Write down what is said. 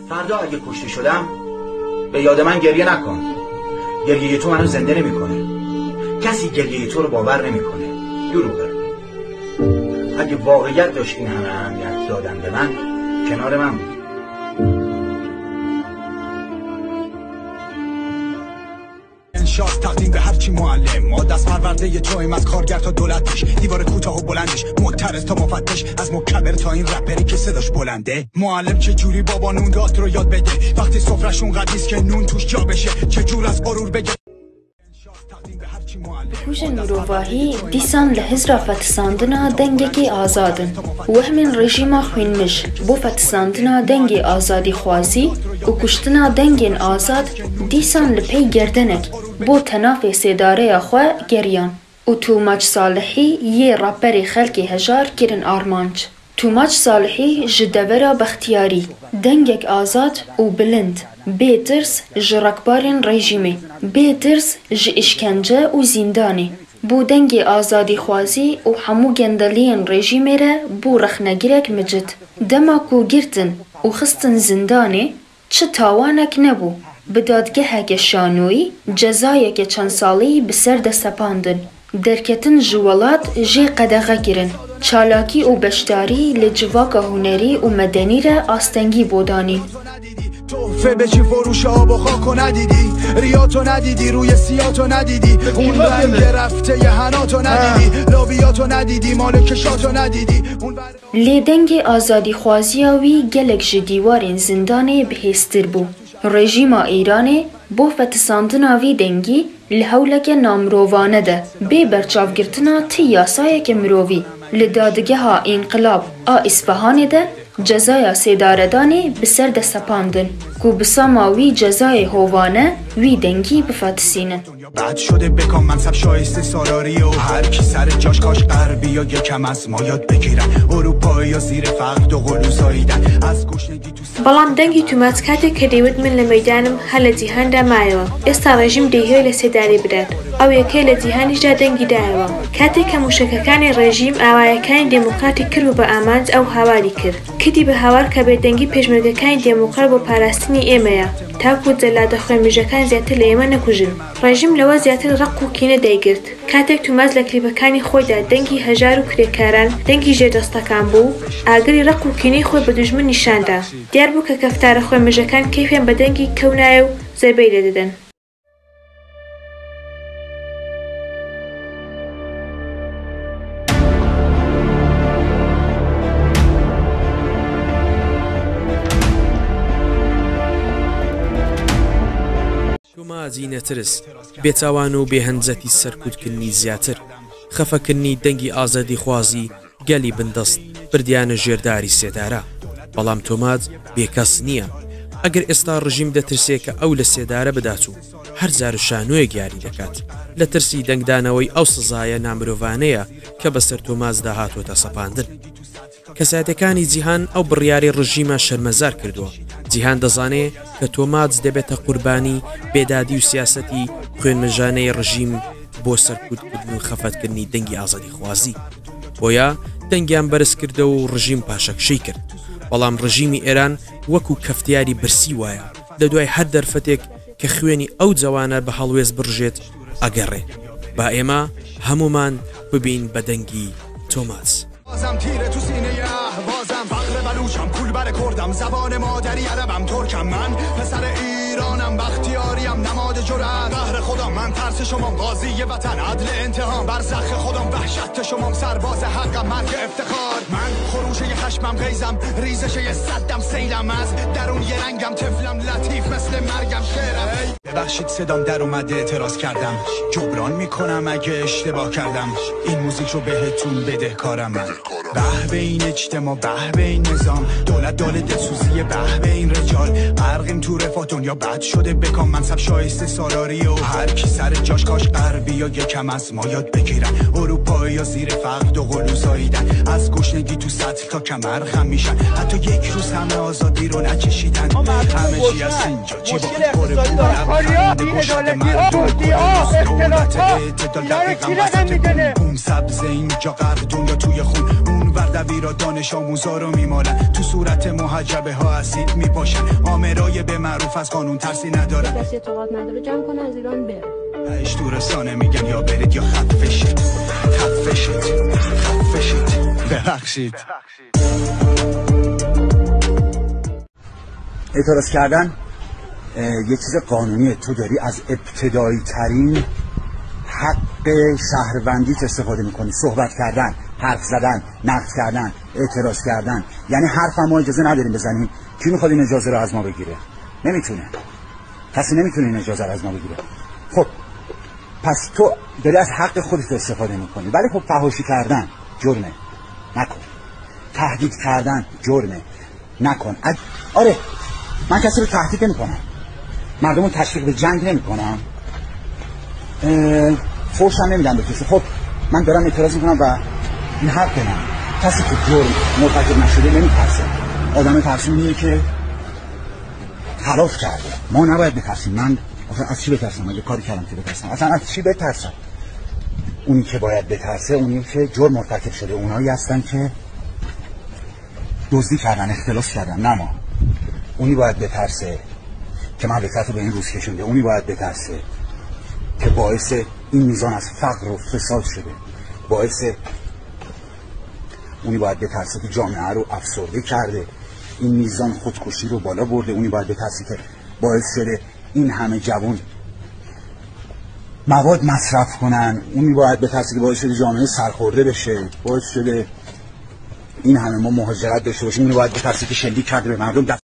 فردا اگه کشته شدم به یاد من گریه نکن. گریه تو منو زنده نمیکنه. کسی گریه تو رو باور نمیکنه. دروغه. اگه واقعیت داشت این همه اهمیت دادن به من، کنار من بود. انشاء تقدیم به هرچی معلم، ما دست پرورده تویم، از کارگر تا دولتش، دیوار کوتاه و بلندش، معترض تا مفتش، از مکبر تا این رپری که صداش بلنده. معلم چه جوری بابا نون داد رو یاد بده، وقتی سفرشون قدیس که نون توش جا بشه، چه جور از غرور بگه. هوش نوروواهی دیسان لحزر فتساندنا دنگکی آزادن و همین رژیم خوینمش بو فتساندنا دنگی آزادی خوازی و کشتنا دنگین آزاد دیسان لپی گردنک بو تناف سیداره خواه گریان و توماچ صالحی یه رپری خلکی هجار کرن آرمانچ. توماچ صالحی جدورا بختیاری دنگک آزاد و بلند بیترس جرکبارین رژیمی بیترس ج اشکنجه و زندانی بو دنگی آزادی خوازی و همو گندلین رژیمی را بو رخنگیرک مجد دماکو گرتن و خستن زندانی چه تاوانک نبو بدادگه شانوی جزایه که چند سالی بسر دستپاندن درکتن جوالات جی قدغه گرن چالاکی و بشداری لجواک هنری و مدنی را آستنگی بودانی. توفه بچی فروش آب و خاکو ندیدی، ریاتو ندیدی، روی سیاتو ندیدی، اون رنگ رفته یه هناتو ندیدی، لابیاتو ندیدی، مالکشاتو ندیدی. لیدنگ آزادی خوازیاوی گلک جدیوارین زندانه بهستر بو. رژیم ایران بو فتساندناوی دنگی لحولک نامروانه ده بی برچاوگرتنا تی یاسایک مرووی لدادگه ها انقلاب اصفهان ده جزای سیداردانی بسر دستپاندن کو بساماوی جزای هوانه وی دنگی بفتسینه. بعد شده بکن منصب شایسته سالاری و هر کی سر جاش کاش غربی یا یکم از ما یاد بگیرن، اروپایی یا زیر فقر و غلوزاییدن از گشنگی تو بەڵام دەنگی توماچ کاتێک کە دەیوت من لە مەیدانم هە لە جیهاندا مایەوە، ئێستا ڕێژیم دەیهێ لە سێداری بدات، ئەو یەکەی لە جیهانیشدا دەنگی دایەوە. کاتێک کە موشەکەکانی ڕێژیم ئاوایەکانی دموکراتی کرد و بە ئامانج ئەو هاواری کرد، کردی بە هاوار کە بێدەنگی پێشمەرگەکانی دموکرات بۆ پاراستنی ئێمەیە تاکو جەلادە خوێنبژەکان زیاتر لە ئێمە نەکوژن. ڕێژیم لەوە زیاتر ڕق و کینە دەیگرت. کاتێک توماچ لە کلیپەکانی خۆیدا دەنگی هەژار و کرێکاران دەنگی ژێردەستەکان بوو، ئاگری ڕق و کینەی خۆی بە دوژمن نیشاندا. دیار بوو کە کەفتارە خوێنبژەکان کەیفیان بە دەنگی کەونایە و زەربەی لێدەدەن. تومازی نەترس بێتاوان و بێهەنجەتی سەرکوتکردنی زیاتر خەفەکردنی دەنگی ئازادی خوازی گەلی بندەست بردیانە ژێرداری سێدارە. بەڵام تۆماج بێکەس نییە. ئەگەر ئێستا ڕژیم دەترسێ کە ئەو لە سێدارە بدات و هەر زار و شانۆیەک یاری دەکات لە ترسی دەنگدانەوەی ئەو سزایە نامرۆڤانەیە کە بەسەر تۆماجدا هاتوۆتە سەپاندن. کەساتەکانی جیهان ئەو بڕیاری ڕژیمە شەرمەزار کردووە. جیهان دەزانێ کە تۆماج دەبێتە قوربانی بێدادی و سیاسەتی خوێنمەژانەی ڕژیم بۆ سەرکوتکردن و خەفەتکردنی دەنگی ئازادی خوازی. بۆیە دەنگیان بەرز کردەوە و ڕژیم پاشەکشەی کرد. بەڵام ڕژیمی ئێران وەکو کەفتیاری برسی وایە لە دوای هەر دەرفەتێک کە خوێنی ئەو جوانە بە هەڵوێز بڕژێت ئەگەڕێ. با ئێمە هەمومان ببین بە دەنگی تۆماج. بازم تیره تو سینه اهوازم، فقر بلوچم، پول بر کردم، زبان مادری عربم، ترکم، من پسر ایرانم، بختیاریم، نماد جرأت، قهر خودم، من ترس شمام، قاضی وطن، عدل انتهام، برزخ خودم، وحشت شمام، سرباز حقم، مرگ افتخار، من خروشه خشمم، غیزم، ریزشه صدم، سیلم از درون یه رنگم، طفلم لطیف مثل مرگم، شعرم. ببخشید صدام در اومده اعتراض کردم، جبران میکنم اگه اشتباه کردم، این موزیک رو بهتون بدهکارم. من به این اجتماع، به این نظام، دولت داله دلسوزی، به این رجال، غرقیم تو رفاه، دنیا بد شده بکام، منصب شایسته سالاری و هر کی سر جاش کاش غربی یا یکم از ما یاد بگیرن، اروپایی یا زیر فقر و غلوزاییدن، از گشنگی تو سطل تا کمر خم میشن، حتی یک روز همه آزادی رو نچشیدن، همه چی از اینجا جیبا پر بوده گشت مردم، دولت اعتدال دقیقا وسط بوم سبز اینجا غرق دنیا توی خون، اون ورد ادبی را دانش آموزا رو میمالن، تو صورت محجبه ها اسید میپاشن، آمرای به معروف از قانون ترسی ندارن. کسی اعتقاد نداره جمع کنه از ایران بره. اش تو رسانه میگن یا برید یا خفشید. ببخشید. اعتراض کردن یه چیز قانونیه. تو داری از ابتدایی ترین حق شهروندیت استفاده میکنی. صحبت کردن، حرف زدن، نقد کردن، اعتراض کردن. یعنی حرف ما اجازه نداریم بزنیم. کی میخواد این اجازه رو از ما بگیره؟ نمیتونه. کسی نمیتونه این اجازه رو از ما بگیره. خب پس تو داری از حق خودت استفاده میکنی. ولی خب فحاشی کردن جرمه، نکن. تهدید کردن جرمه، نکن. آره من کسی رو تهدید نمیکنم، مردم رو تشویق به جنگ نمیکنم، فحش هم نمیدم به کسی. خب من دارم اعتراض میکنم و این حق من. کسی که جرم مرتکب نشده نمیترسه. آدم ترسونیه که خلاف کرده. ما نباید بترسیم. من از چی بترسم؟ اگه کاری کردم که بترسم؟ اصلا از چی بترسم؟ اونی که باید بترسه اونی که جرم مرتکب شده. اونایی هستن که دزدی کردن، اختلاس کردن، نه ما. اونی باید بترسه که مملکت رو به این روز کشونده. اونی باید بترسه که باعث این میزان از فقر و فساد شده. اونی باید بترسه که جامعه رو افسرده کرده، این میزان خودکشی رو بالا برده. اونی باید بترسه که باعث شده این همه جوان مواد مصرف کنن. اونی باید بترسه که باعث شده جامعه سرخورده بشه، باعث شده این همه ما مهاجرت داشته باشیم. اونی باید بترسه که شلیک کرده به مردم.